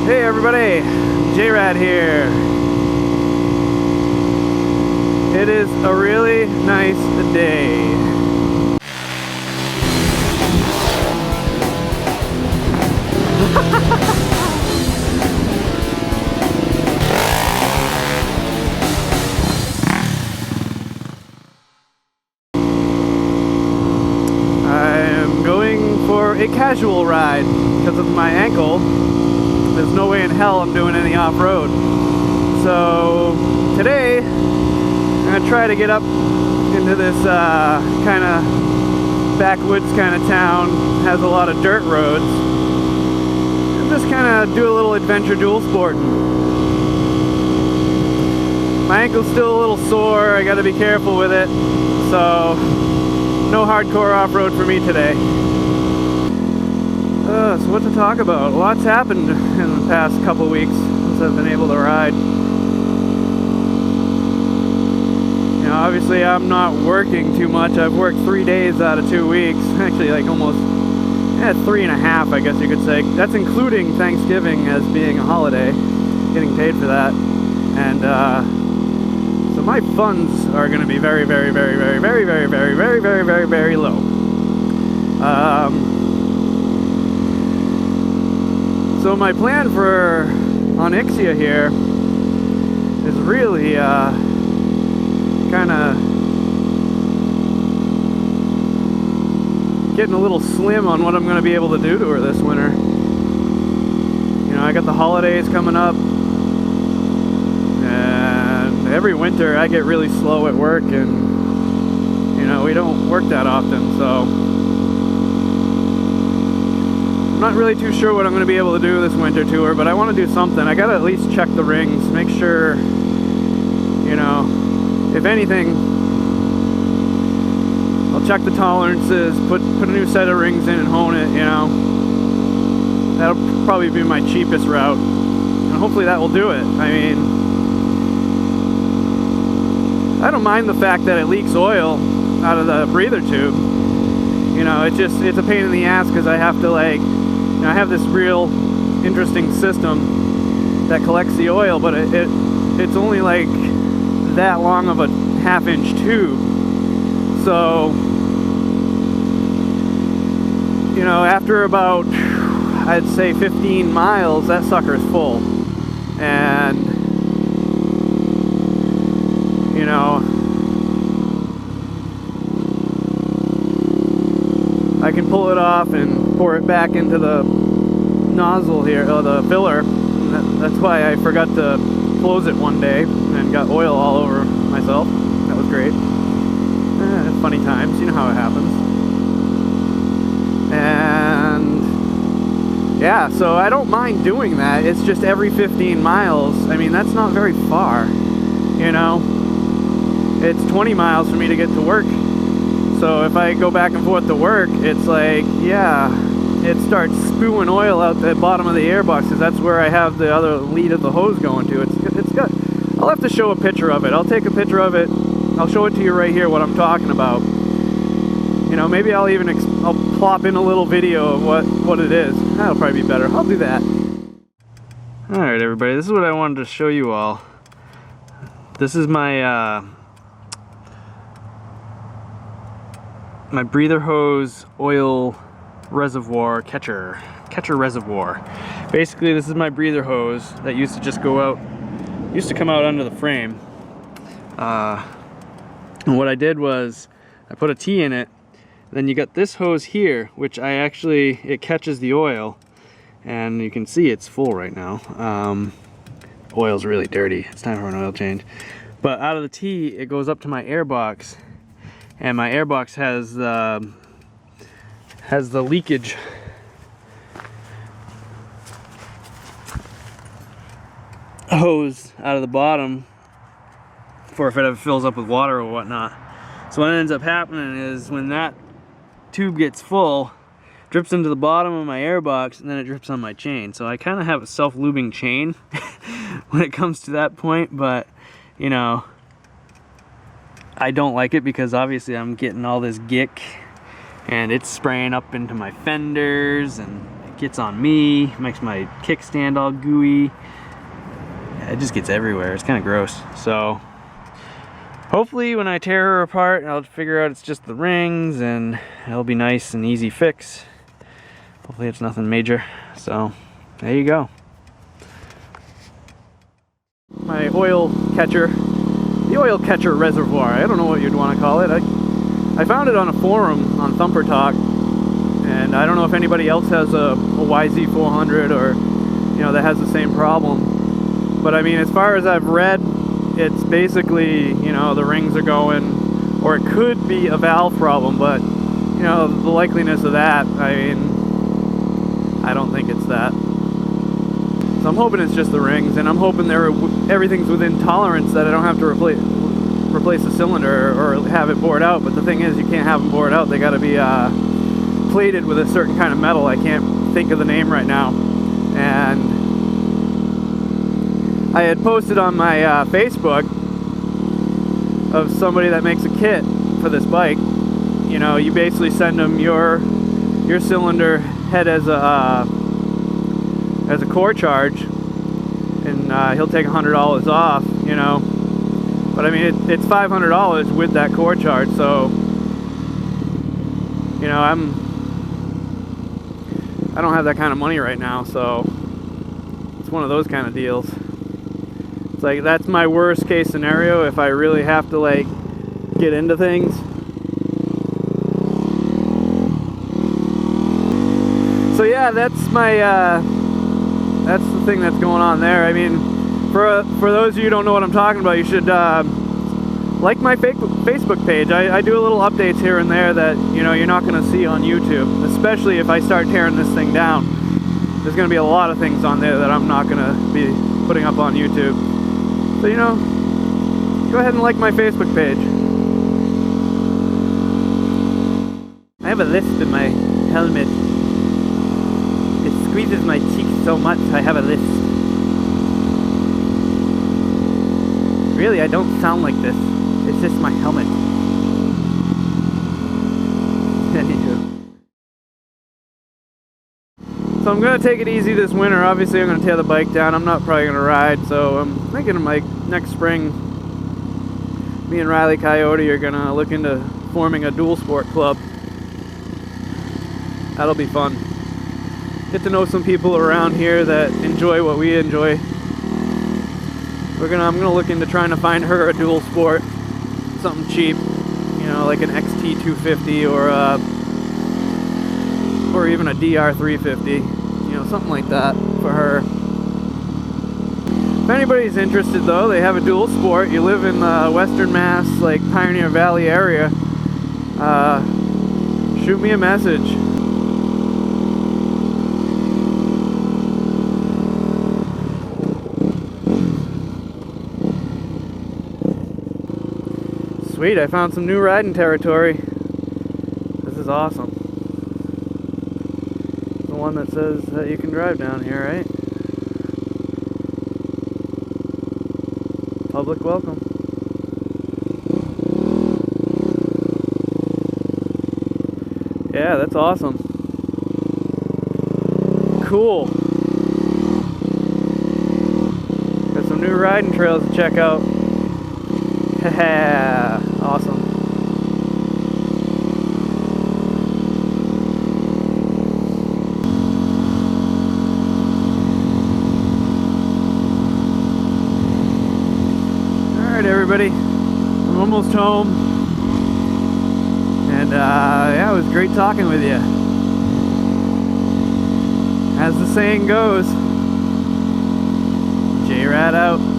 Hey everybody, J-Rad here. It is a really nice day. I'm going for a casual ride because of my ankle. There's no way in hell I'm doing any off-road. So today I'm gonna try to get up into this kind of backwoods kind of town. Has a lot of dirt roads. And just kind of do a little adventure dual sporting. My ankle's still a little sore. I got to be careful with it. So no hardcore off-road for me today. So what to talk about? Lots happened in the past couple weeks since I've been able to ride. You know, obviously I'm not working too much. I've worked 3 days out of 2 weeks. Actually, like almost 3.5, I guess you could say. That's including Thanksgiving as being a holiday. Getting paid for that. And so my funds are going to be very, very, very, very, very, very, very, very, very, very, very low. So my plan for Onyxia here is really kind of getting a little slim on what I'm going to be able to do to her this winter. You know, I got the holidays coming up, and every winter I get really slow at work, and you know, we don't work that often, so I'm not really too sure what I'm going to be able to do this winter to her, but I want to do something. I got to at least check the rings, make sure, you know, if anything, I'll check the tolerances, put a new set of rings in and hone it, you know. That'll probably be my cheapest route, and hopefully that will do it. I mean, I don't mind the fact that it leaks oil out of the breather tube. You know, it's a pain in the ass because I have to, like, you know, I have this real interesting system that collects the oil, but it's only like that long of a half-inch tube. So, you know, after about, I'd say 15 miles, that sucker's full. And, you know, I can pull it off and pour it back into the nozzle here, or the filler. That's why I forgot to close it one day and got oil all over myself. That was great. Funny times, you know how it happens. And yeah, so I don't mind doing that. It's just every 15 miles. I mean, that's not very far, you know. It's 20 miles for me to get to work. So if I go back and forth to work, it's like, yeah, it starts spewing oil out the bottom of the airbox, because that's where I have the other lead of the hose going to. It's got, I'll have to show a picture of it. I'll take a picture of it. I'll show it to you right here, what I'm talking about. You know, maybe I'll even, I'll plop in a little video of what it is. That'll probably be better. I'll do that. Alright everybody, this is what I wanted to show you all. This is my, my breather hose oil reservoir catcher reservoir. Basically, this is my breather hose that used to just go out, used to come out under the frame. And what I did was I put a T in it. Then you got this hose here, which it catches the oil, and you can see it's full right now. Oil's really dirty. It's time for an oil change. But out of the T, it goes up to my airbox, and my airbox has the leakage hose out of the bottom for if it ever fills up with water or whatnot. So what ends up happening is when that tube gets full, drips into the bottom of my airbox, and then it drips on my chain. So I kind of have a self-lubing chain when it comes to that point, but you know, I don't like it because obviously I'm getting all this gick and it's spraying up into my fenders and gets on me, makes my kickstand all gooey. Yeah, it just gets everywhere. It's kind of gross. So hopefully when I tear her apart, I'll figure out it's just the rings and it'll be nice and easy fix. Hopefully it's nothing major. So there you go. My oil catcher, the oil catcher reservoir, I don't know what you'd want to call it. I found it on a forum on Thumper Talk, and I don't know if anybody else has a YZ400 or, you know, that has the same problem. But I mean, as far as I've read, it's basically, you know, the rings are going, or it could be a valve problem, but, you know, the likeliness of that, I mean, I don't think it's that. So I'm hoping it's just the rings, and I'm hoping everything's within tolerance that I don't have to replace the cylinder or have it bored out. But the thing is, you can't have them bored out. They got to be plated with a certain kind of metal. I can't think of the name right now. And I had posted on my Facebook of somebody that makes a kit for this bike. You know, you basically send them your cylinder head as a core charge, and he'll take $100 off, you know. But I mean, it's $500 with that core charge, so, you know, I don't have that kind of money right now, so it's one of those kind of deals. It's like, that's my worst case scenario if I really have to, like, get into things. So yeah, that's my that's the thing that's going on there. I mean, for those of you who don't know what I'm talking about, you should like my Facebook page. I do a little updates here and there that, you know, you're not going to see on YouTube, especially if I start tearing this thing down. There's going to be a lot of things on there that I'm not going to be putting up on YouTube. So, you know, go ahead and like my Facebook page. I have a lisp in my helmet. It squeezes my cheeks so much, I have a lisp. Really, I don't sound like this. It's just my helmet. So I'm going to take it easy this winter. Obviously, I'm going to tear the bike down. I'm not probably going to ride, so I'm thinking like next spring, me and Riley Coyote are going to look into forming a dual sport club. That'll be fun. Get to know some people around here that enjoy what we enjoy. I'm gonna look into trying to find her a dual sport, something cheap, you know, like an XT250 or even a DR350, you know, something like that for her. If anybody's interested though, they have a dual sport. You live in Western Mass, like Pioneer Valley area. Shoot me a message. Sweet, I found some new riding territory. This is awesome. The one that says that you can drive down here, right? Public welcome. Yeah, that's awesome. Cool. Got some new riding trails to check out. Haha, awesome. Alright everybody, I'm almost home. And yeah, it was great talking with you. As the saying goes, J-Rad out.